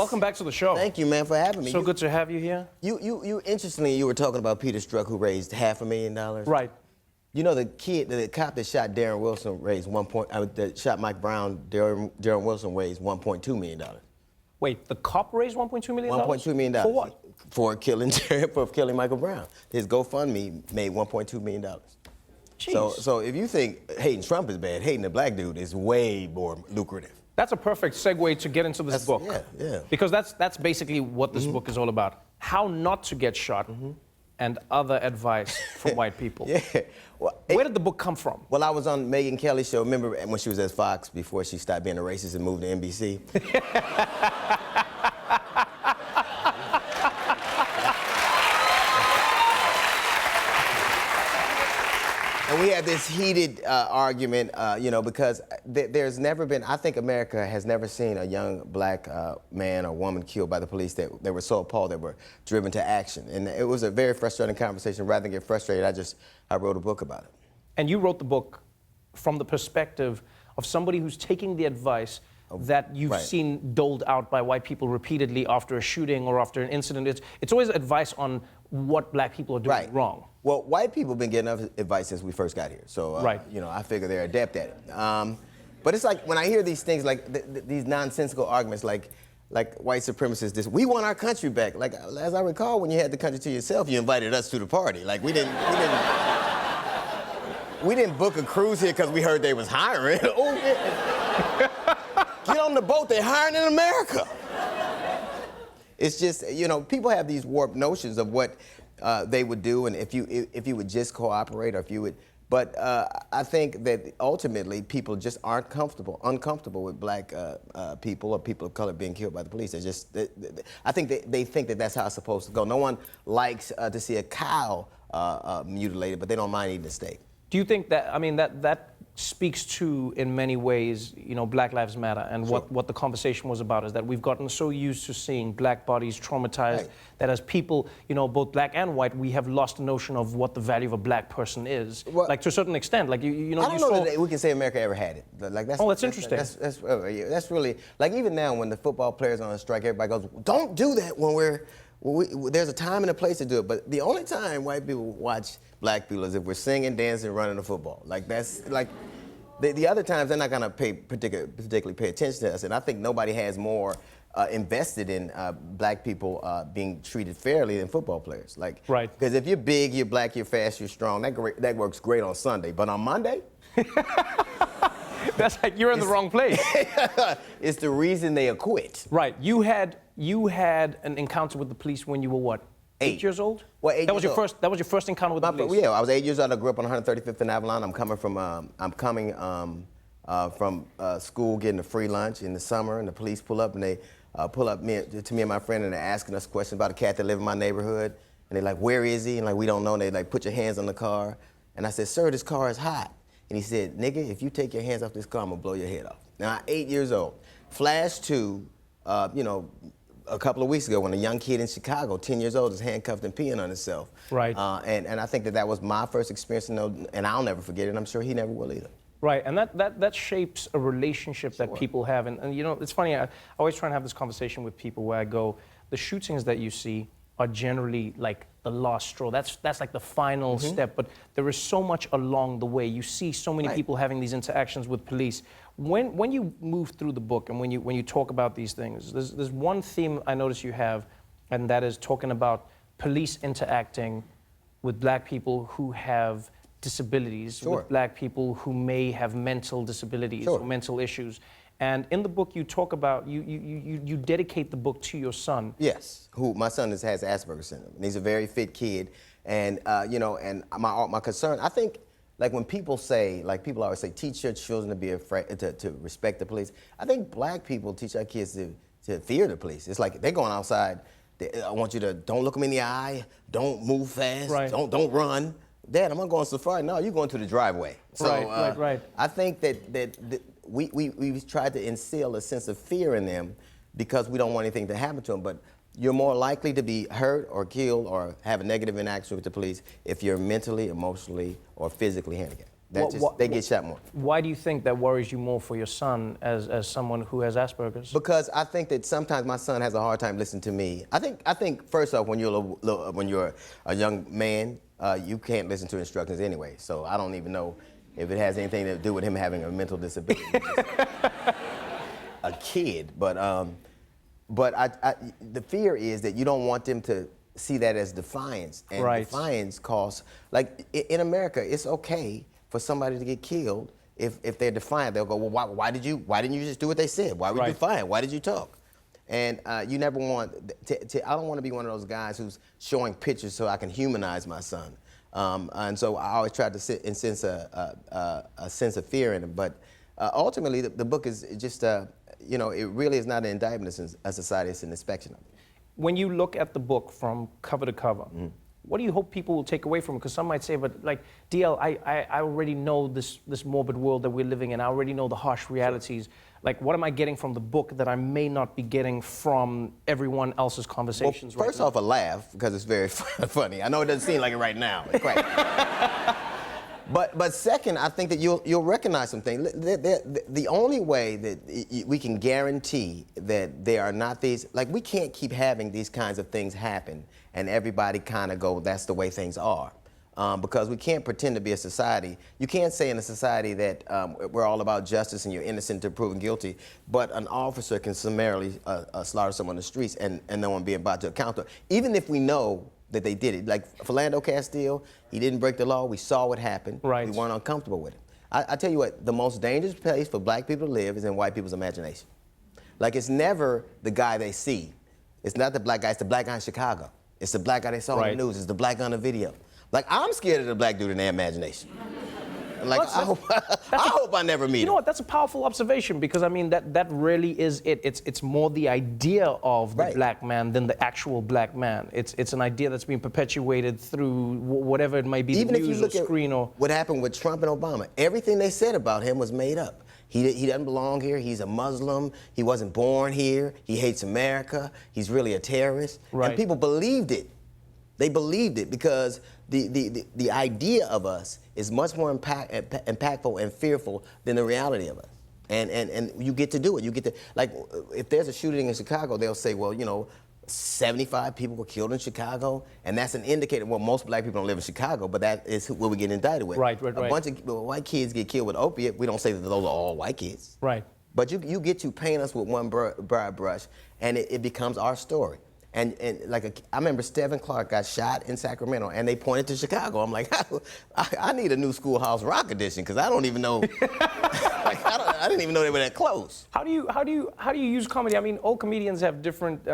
welcome back to the show. Thank you, man, for having me. So good to have you here. Interestingly, you were talking about Peter Strzok, who raised $500,000. Right. You know, the cop that shot Darren Wilson raised that shot Mike Brown, Darren Wilson raised $1.2 million. Wait, the cop raised $1.2 million? $1.2 million. For what? For killing Michael Brown. His GoFundMe made $1.2 million. Jeez. So if you think hating Trump is bad, hating a black dude is way more lucrative. That's a perfect segue to get into this book. Yeah. Because that's basically what this book is all about. How not to get shot and other advice from white people. Yeah. Well, where did the book come from? Well, I was on Megyn Kelly's show. Remember when she was at Fox before she stopped being a racist and moved to NBC? And we had this heated argument, because there's never been, I think America has never seen a young black man or woman killed by the police that were so appalled that were driven to action. And it was a very frustrating conversation. Rather than get frustrated, I wrote a book about it. And you wrote the book from the perspective of somebody who's taking the advice that you've seen doled out by white people repeatedly after a shooting or after an incident. It's always advice on what black people are doing wrong. Well, white people have been getting enough advice since we first got here. So, I figure they're adept at it. But it's like when I hear these things, like these nonsensical arguments, like white supremacists, we want our country back. Like, as I recall, when you had the country to yourself, you invited us to the party. Like, we didn't book a cruise here because we heard they was hiring. Oh, yeah. Get on the boat, they're hiring in America. It's just, people have these warped notions of what they would do, and if you would just cooperate, or if you would. But I think that ultimately people just aren't uncomfortable with black people or people of color being killed by the police. I think they think that that's how it's supposed to go. No one likes to see a cow mutilated, but they don't mind eating a steak. Do you think that, that speaks to, in many ways, Black Lives Matter, and what the conversation was about is that we've gotten so used to seeing black bodies traumatized that as people, both black and white, we have lost the notion of what the value of a black person is. Well, like to a certain extent, like I don't know that we can say America ever had it. Like that's interesting. That's really, like, even now when the football players are on strike, everybody goes, "Don't do that when there's a time and a place to do it." But the only time white people watch black people is if we're singing, dancing, running the football. Like, that's like the other times they're not gonna particularly pay attention to us. And I think nobody has more invested in black people being treated fairly than football players. Like, because if you're big, you're black, you're fast, you're strong, that works great on Sunday. But on Monday, that's like you're in the wrong place. It's the reason they acquit. Right. You had an encounter with the police when you were what? 8 years old? Well, 8 that was years your old. That was your first encounter with the police? Yeah, I was 8 years old. I grew up on 135th and Avalon. I'm coming from school, getting a free lunch in the summer, and the police pull up, and they pull up to me and my friend, and they're asking us questions about a cat that lived in my neighborhood. And they're like, "Where is he?" And like, "We don't know." And they like, "Put your hands on the car." And I said, "Sir, this car is hot." And he said, "Nigga, if you take your hands off this car, I'm gonna blow your head off." Now, I'm 8 years old. Flash to, a couple of weeks ago when a young kid in Chicago, 10 years old, is handcuffed and peeing on himself. Right. And I think that was my first experience, and I'll never forget it, and I'm sure he never will either. Right, and that shapes a relationship that people have. And it's funny, I always try and have this conversation with people where I go, the shootings that you see are generally like the last straw. That's like the final step, but there is so much along the way. You see so many people having these interactions with police. When you move through the book and when you talk about these things, there's one theme I notice you have, and that is talking about police interacting with black people who have disabilities, with black people who may have mental disabilities or mental issues. And in the book, you talk about, you dedicate the book to your son. Yes, my son has Asperger's syndrome, and he's a very fit kid. And, and my concern, I think, like when people say, like people always say, teach your children to be afraid, to respect the police. I think black people teach our kids to fear the police. It's like they're going outside, I want you to, don't look them in the eye, don't move fast, don't run. Dad, I'm gonna go on safari. No, you're going to the driveway. So, right. I think that we've tried to instill a sense of fear in them because we don't want anything to happen to them. But you're more likely to be hurt or killed or have a negative interaction with the police if you're mentally, emotionally, or physically handicapped. They get shot more. Why do you think that worries you more for your son as someone who has Asperger's? Because I think that sometimes my son has a hard time listening to me. I think first off, when you're a young man, you can't listen to instructions anyway. So I don't even know if it has anything to do with him having a mental disability. A kid, but the fear is that you don't want them to see that as defiance, and defiance costs. Like in America, it's okay for somebody to get killed if they're defiant. They'll go, well, why didn't you just do what they said? Why were you defiant? Why did you talk? And you never want I don't want to be one of those guys who's showing pictures so I can humanize my son. And so I always try to sense a sense of fear in him. But ultimately, the book is just, it really is not an indictment of a society, it's an inspection of it. When you look at the book from cover to cover, what do you hope people will take away from it? Because some might say, but like, DL, I already know this morbid world that we're living in. I already know the harsh realities. Like, what am I getting from the book that I may not be getting from everyone else's conversations well, first off, a laugh, because it's very funny. I know it doesn't seem like it right now. But second, I think that you'll recognize some things. The only way that we can guarantee that there are not these, like, we can't keep having these kinds of things happen and everybody kind of go, that's the way things are. Because we can't pretend to be a society. You can't say in a society that we're all about justice and you're innocent until proven guilty, but an officer can summarily slaughter someone on the streets and no one be about to account to it. Even if we know that they did it. Like Philando Castile, he didn't break the law. We saw what happened. Right. We weren't uncomfortable with it. I tell you what, the most dangerous place for black people to live is in white people's imagination. Like, it's never the guy they see. It's not the black guy, it's the black guy in Chicago. It's the black guy they saw on the news. It's the black guy on the video. Like, I'm scared of the black dude in their imagination. Like, I hope I never meet him. You know what? That's a powerful observation, because I mean that really is it. It's more the idea of the black man than the actual black man. It's an idea that's being perpetuated through whatever it might be, even the if news you look or screen or what happened with Trump and Obama. Everything they said about him was made up. He doesn't belong here. He's a Muslim. He wasn't born here. He hates America. He's really a terrorist. Right. And people believed it. They believed it because the idea of us is much more impactful and fearful than the reality of us. And you get to do it. You get to, like, if there's a shooting in Chicago, they'll say, well, 75 people were killed in Chicago, and that's an indicator. Well, most black people don't live in Chicago, but that is what we get indicted with. Right. A bunch of white kids get killed with opiate. We don't say that those are all white kids. Right. But you get to paint us with one broad brush, and it becomes our story. And I remember Stephen Clark got shot in Sacramento, and they pointed to Chicago. I'm like, I need a new Schoolhouse Rock edition, because I don't even know. I didn't even know they were that close. How do you use comedy? I mean, all comedians have different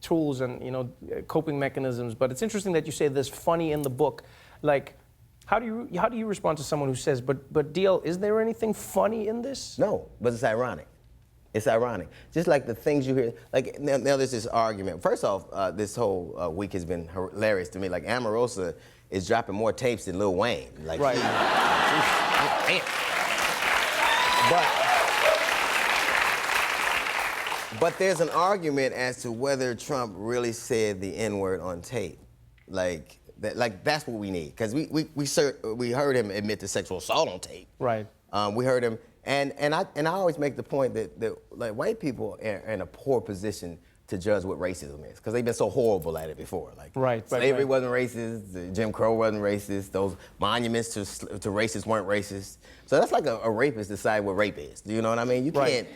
tools and coping mechanisms. But it's interesting that you say there's funny in the book. Like, how do you respond to someone who says, but DL, is there anything funny in this? No, but it's ironic. It's ironic. Just like the things you hear, like now there's this argument. First off, this whole week has been hilarious to me. Like, Omarosa is dropping more tapes than Lil Wayne. Like, right. But there's an argument as to whether Trump really said the N-word on tape. Like that's what we need, because we heard him admit to sexual assault on tape. Right. We heard him. And I always make the point that like, white people are in a poor position to judge what racism is, because they've been so horrible at it before. Like, slavery wasn't racist, Jim Crow wasn't racist, those monuments to racists weren't racist. So that's like a rapist decide what rape is. Do you know what I mean? You can't.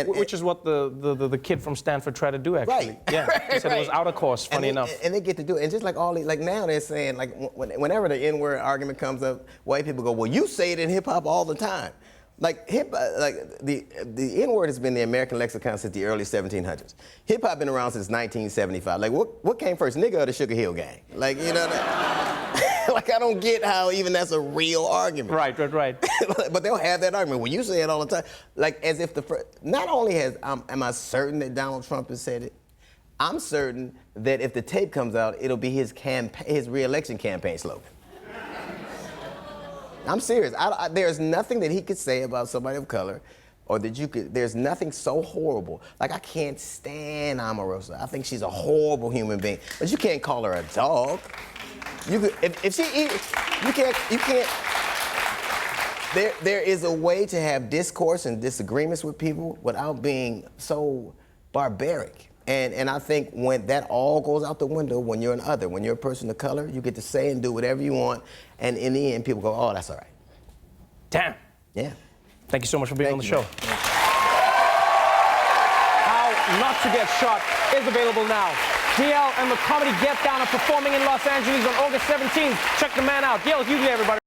Which is what the kid from Stanford tried to do, actually. Right. Yeah. He said it was out of course, funny enough. And they get to do it. And just like all these, like now they're saying, like, whenever the N-word argument comes up, white people go, well, you say it in hip hop all the time. Like, the N-word has been the American lexicon since the early 1700s. Hip hop been around since 1975. Like, what came first, nigga or the Sugar Hill Gang? Like, like, I don't get how even that's a real argument. Right. But they'll have that argument. Well, you say it all the time. Like, as if not only am I certain that Donald Trump has said it, I'm certain that if the tape comes out, it'll be his re-election campaign slogan. I'm serious. There's nothing that he could say about somebody of color, or that there's nothing so horrible. Like, I can't stand Omarosa. I think she's a horrible human being. But you can't call her a dog. You can't. there is a way to have discourse and disagreements with people without being so barbaric. And I think when that all goes out the window, when you're an other, when you're a person of color, you get to say and do whatever you want, and in the end, people go, oh, that's all right. Damn. Yeah. Thank you so much for being on the show. Man. How Not to Get Shot is available now. DL and the comedy Get Down are performing in Los Angeles on August 17th. Check the man out. DL Hughley, everybody.